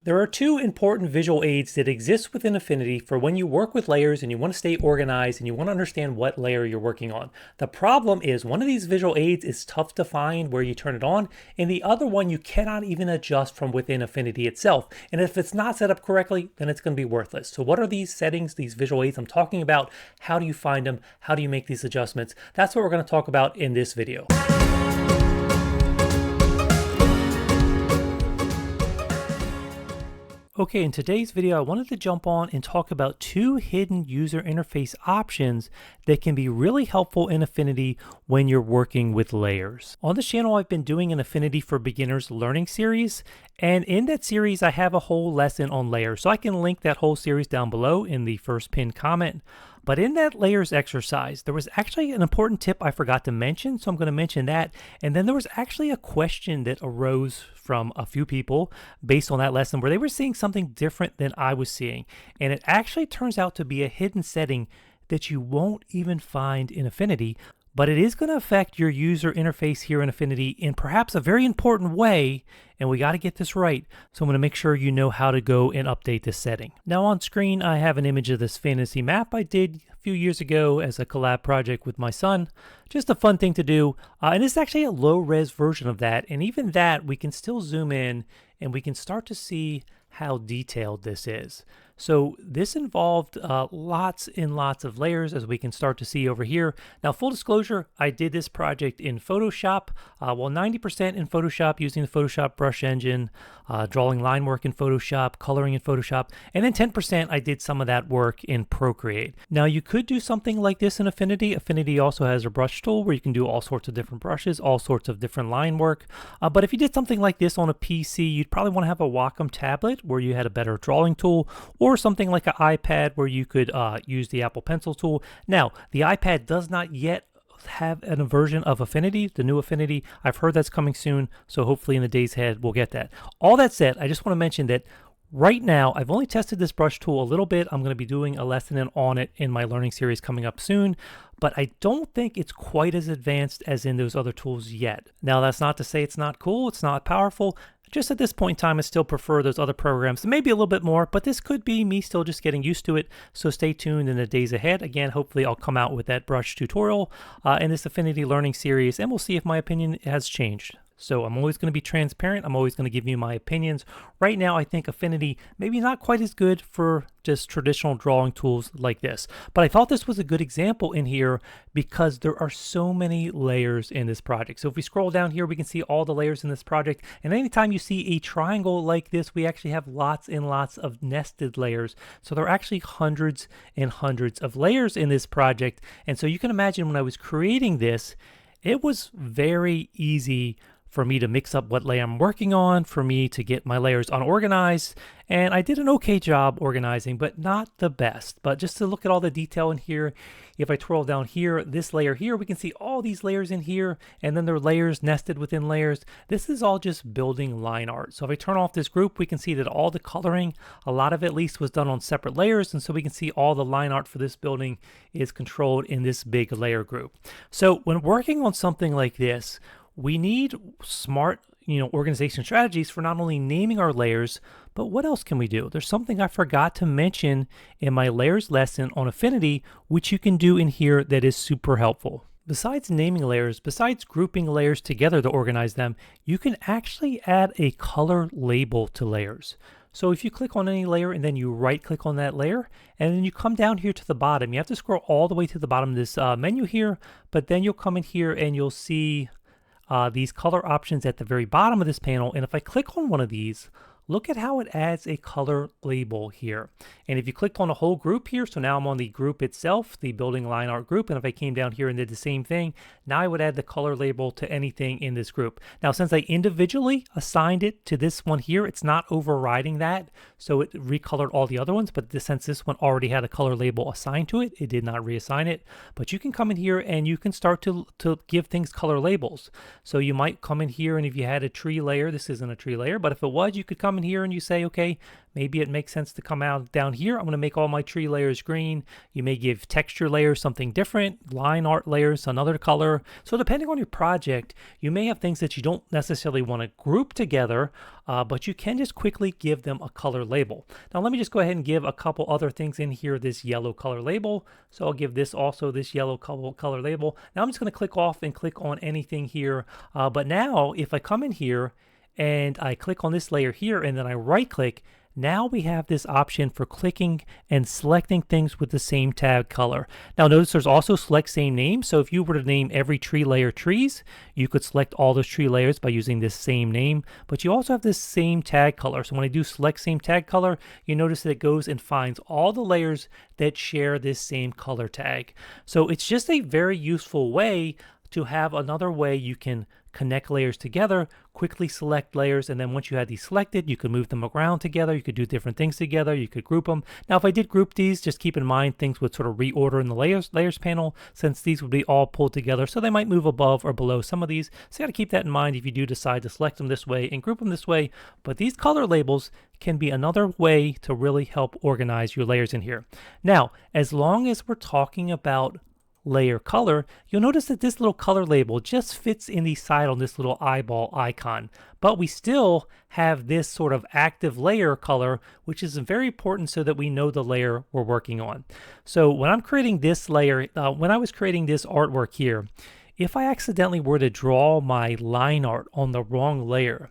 There are two important visual aids that exist within Affinity for when you work with layers and you want to stay organized and you want to understand what layer you're working on. The problem is one of these visual aids is tough to find where you turn it on, and the other one you cannot even adjust from within Affinity itself. And if it's not set up correctly, then it's going to be worthless. So what are these settings, these visual aids I'm talking about? How do you find them? How do you make these adjustments? That's what we're going to talk about in this video. Okay, in today's video, I wanted to jump on and talk about two hidden user interface options that can be really helpful in Affinity when you're working with layers. On this channel, I've been doing an Affinity for Beginners learning series, and in that series, I have a whole lesson on layers. So I can link that whole series down below in the first pinned comment. But in that layers exercise, there was actually an important tip I forgot to mention, so I'm going to mention that. And then there was actually a question that arose from a few people based on that lesson where they were seeing something different than I was seeing. And it actually turns out to be a hidden setting that you won't even find in Affinity, but it is going to affect your user interface here in Affinity in perhaps a very important way, and we got to get this right. So I'm going to make sure you know how to go and update this setting. Now on screen, I have an image of this fantasy map I did a few years ago as a collab project with my son. Just a fun thing to do, and it's actually a low-res version of that, and even that we can still zoom in and we can start to see how detailed this is. So this involved lots and lots of layers, as we can start to see over here. Now, full disclosure, I did this project in Photoshop, 90% in Photoshop using the Photoshop brush engine, drawing line work in Photoshop, coloring in Photoshop, and then 10% I did some of that work in Procreate. Now, you could do something like this in Affinity. Affinity also has a brush tool where you can do all sorts of different brushes, all sorts of different line work. But if you did something like this on a PC, you'd probably want to have a Wacom tablet where you had a better drawing tool, or something like an iPad where you could use the Apple Pencil tool. Now, the iPad does not yet have a version of Affinity, the new Affinity. I've heard that's coming soon, so hopefully in the days ahead we'll get that. All that said, I just want to mention that right now, I've only tested this brush tool a little bit. I'm going to be doing a lesson on it in my learning series coming up soon, but I don't think it's quite as advanced as in those other tools yet. Now, that's not to say it's not cool, it's not powerful. Just at this point in time, I still prefer those other programs, maybe a little bit more, but this could be me still just getting used to it. So stay tuned in the days ahead. Again, hopefully I'll come out with that brush tutorial in this Affinity learning series, and we'll see if my opinion has changed. So I'm always going to be transparent. I'm always going to give you my opinions. Right now, I think Affinity maybe not quite as good for just traditional drawing tools like this. But I thought this was a good example in here because there are so many layers in this project. So if we scroll down here, we can see all the layers in this project. And anytime you see a triangle like this, we actually have lots and lots of nested layers. So there are actually hundreds and hundreds of layers in this project. And so you can imagine when I was creating this, it was very easy for me to mix up what layer I'm working on, for me to get my layers unorganized, and I did an okay job organizing, but not the best. But just to look at all the detail in here, if I twirl down here, this layer here, we can see all these layers in here, and then there are layers nested within layers. This is all just building line art. So if I turn off this group, we can see that all the coloring, a lot of it at least, was done on separate layers, and so we can see all the line art for this building is controlled in this big layer group. So when working on something like this, we need smart, organization strategies for not only naming our layers, but what else can we do? There's something I forgot to mention in my layers lesson on Affinity, which you can do in here that is super helpful. Besides naming layers, besides grouping layers together to organize them, you can actually add a color label to layers. So if you click on any layer and then you right click on that layer, and then you come down here to the bottom, you have to scroll all the way to the bottom of this menu here, but then you'll come in here and you'll see these color options at the very bottom of this panel. And if I click on one of these, look at how it adds a color label here. And if you clicked on a whole group here, so now I'm on the group itself, the building line art group, and if I came down here and did the same thing, now I would add the color label to anything in this group. Now, since I individually assigned it to this one here, it's not overriding that, so it recolored all the other ones, but since this one already had a color label assigned to it, it did not reassign it. But you can come in here and you can start to give things color labels. So you might come in here, and if you had a tree layer, this isn't a tree layer, but if it was, you could come in here and you say, okay, maybe it makes sense to come out down here. I'm going to make all my tree layers green. You may give texture layers something different, line art layers another color. So depending on your project, you may have things that you don't necessarily want to group together, but you can just quickly give them a color label. Now let me just go ahead and give a couple other things in here this yellow color label. So I'll give this also this yellow color label. Now I'm just going to click off and click on anything here. But now if I come in here and I click on this layer here and then I right click, now we have this option for clicking and selecting things with the same tag color. Now notice there's also select same name. So if you were to name every tree layer trees, you could select all those tree layers by using this same name, but you also have this same tag color. So when I do select same tag color, you notice that it goes and finds all the layers that share this same color tag. So it's just a very useful way to have another way you can connect layers together, quickly select layers, and then once you had these selected, you could move them around together, you could do different things together, you could group them. Now if I did group these, just keep in mind things would sort of reorder in the layers panel, since these would be all pulled together, so they might move above or below some of these. So you got to keep that in mind if you do decide to select them this way and group them this way. But these color labels can be another way to really help organize your layers in here. Now, as long as we're talking about layer color, you'll notice that this little color label just fits in the side on this little eyeball icon, but we still have this sort of active layer color, which is very important so that we know the layer we're working on. So when I'm creating this layer, when I was creating this artwork here, if I accidentally were to draw my line art on the wrong layer,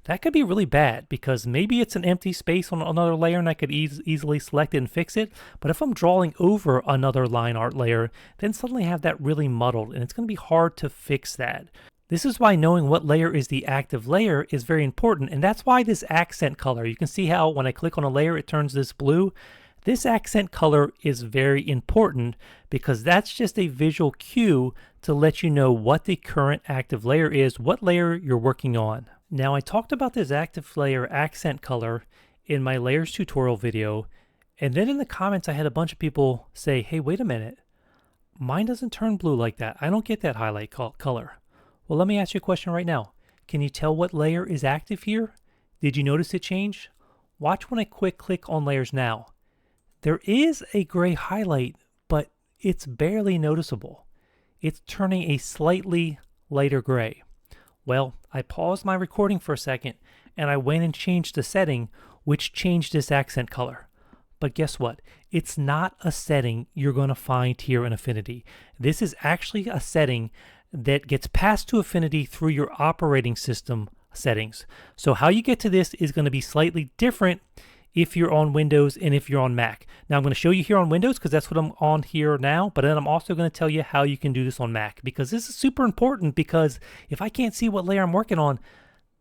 that could be really bad because maybe it's an empty space on another layer and I could easily select it and fix it. But if I'm drawing over another line art layer, then suddenly I have that really muddled and it's going to be hard to fix that. This is why knowing what layer is the active layer is very important, and that's why this accent color, you can see how when I click on a layer it turns this blue. This accent color is very important because that's just a visual cue to let you know what the current active layer is, what layer you're working on. Now I talked about this active layer accent color in my layers tutorial video, and then in the comments I had a bunch of people say, hey, wait a minute, mine doesn't turn blue like that. I don't get that highlight color. Well, let me ask you a question right now. Can you tell what layer is active here? Did you notice it change? Watch when I click on layers now. There is a gray highlight, but it's barely noticeable. It's turning a slightly lighter gray. Well, I paused my recording for a second and I went and changed the setting, which changed this accent color. But guess what? It's not a setting you're going to find here in Affinity. This is actually a setting that gets passed to Affinity through your operating system settings. So how you get to this is going to be slightly different if you're on Windows and if you're on Mac. Now I'm going to show you here on Windows because that's what I'm on here now, but then I'm also going to tell you how you can do this on Mac, because this is super important, because if I can't see what layer I'm working on,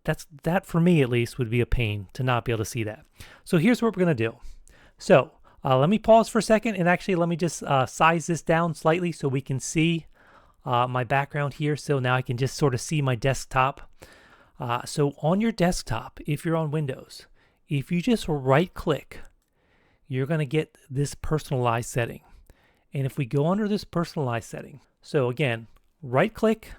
that for me at least would be a pain to not be able to see that. So here's what we're going to do. So let me pause for a second and actually let me just size this down slightly so we can see my background here. So now I can just sort of see my desktop. So on your desktop, if you're on Windows, if you just right click, you're going to get this personalized setting. And if we go under this personalized setting, so again, right click,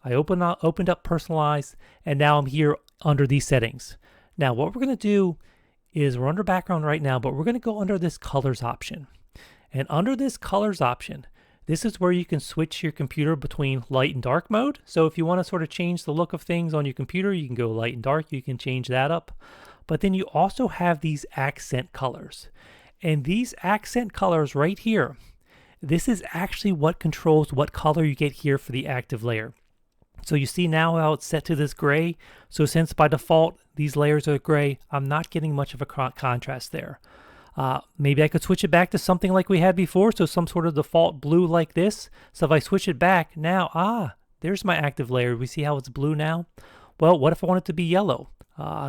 I opened up personalized, and now I'm here under these settings. Now what we're going to do is we're under background right now, but we're going to go under this colors option. And under this colors option, this is where you can switch your computer between light and dark mode. So if you want to sort of change the look of things on your computer, you can go light and dark, you can change that up. But then you also have these accent colors. And these accent colors right here, this is actually what controls what color you get here for the active layer. So you see now how it's set to this gray. So since by default these layers are gray, I'm not getting much of a contrast there. Maybe I could switch it back to something like we had before, so some sort of default blue like this. So if I switch it back now, there's my active layer. We see how it's blue now? Well, what if I want it to be yellow?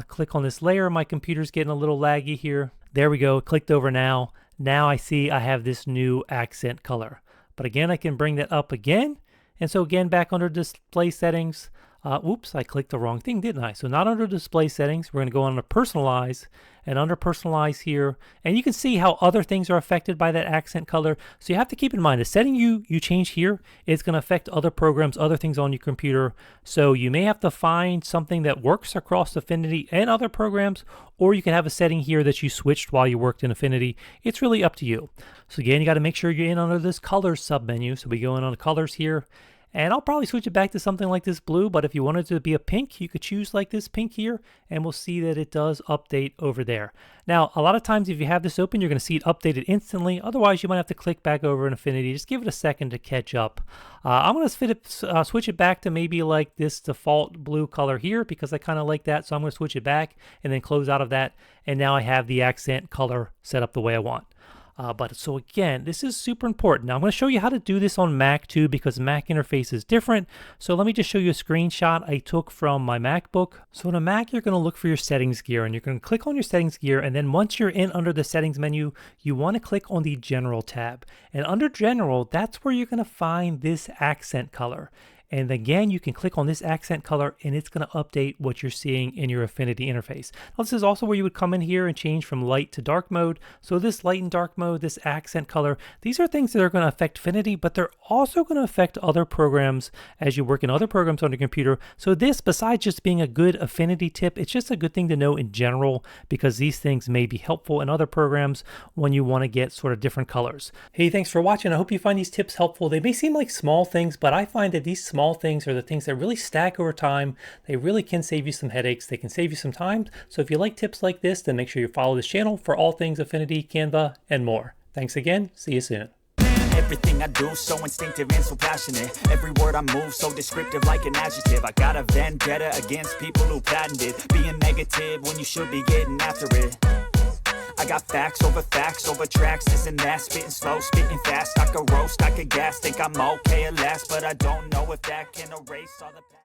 Click on this layer. My computer's getting a little laggy here. There we go. Clicked over now. Now I see I have this new accent color. But again, I can bring that up again. And so again, back under display settings, Oops, I clicked the wrong thing, didn't I? So not under display settings. We're going to go under personalize, and under personalize here, and you can see how other things are affected by that accent color. So you have to keep in mind the setting you change here is going to affect other programs, other things on your computer. So you may have to find something that works across Affinity and other programs, or you can have a setting here that you switched while you worked in Affinity. It's really up to you. So again, you got to make sure you're in under this colors submenu. So we go in on the colors here. And I'll probably switch it back to something like this blue, but if you wanted it to be a pink, you could choose like this pink here, and we'll see that it does update over there. Now, a lot of times if you have this open, you're going to see it updated instantly. Otherwise, you might have to click back over in Affinity. Just give it a second to catch up. I'm going to switch it back to maybe like this default blue color here because I kind of like that. So I'm going to switch it back and then close out of that. And now I have the accent color set up the way I want. So again, this is super important. Now I'm going to show you how to do this on Mac too, because Mac interface is different. So let me just show you a screenshot I took from my MacBook. So on a Mac, you're going to look for your settings gear, and you're going to click on your settings gear. And then once you're in under the settings menu, you want to click on the general tab. And under general, that's where you're going to find this accent color. And again, you can click on this accent color and it's going to update what you're seeing in your Affinity interface. Now, this is also where you would come in here and change from light to dark mode. So this light and dark mode, this accent color, these are things that are going to affect Affinity, but they're also going to affect other programs as you work in other programs on your computer. So this, besides just being a good Affinity tip, it's just a good thing to know in general because these things may be helpful in other programs when you want to get sort of different colors. Hey, thanks for watching. I hope you find these tips helpful. They may seem like small things, but I find that these small things are the things that really stack over time. They really can save you some headaches. They can save you some time. So if you like tips like this, then make sure you follow this channel for all things Affinity, Canva, and more. Thanks again. See you soon. Everything I do so instinctive and so passionate. Every word I move so descriptive like an adjective. I got a vendetta against people who patented being negative when you should be getting after it. I got facts over tracks, this and that, spitting slow, spitting fast. I could roast, I could gas, think I'm okay at last, but I don't know if that can erase all the past.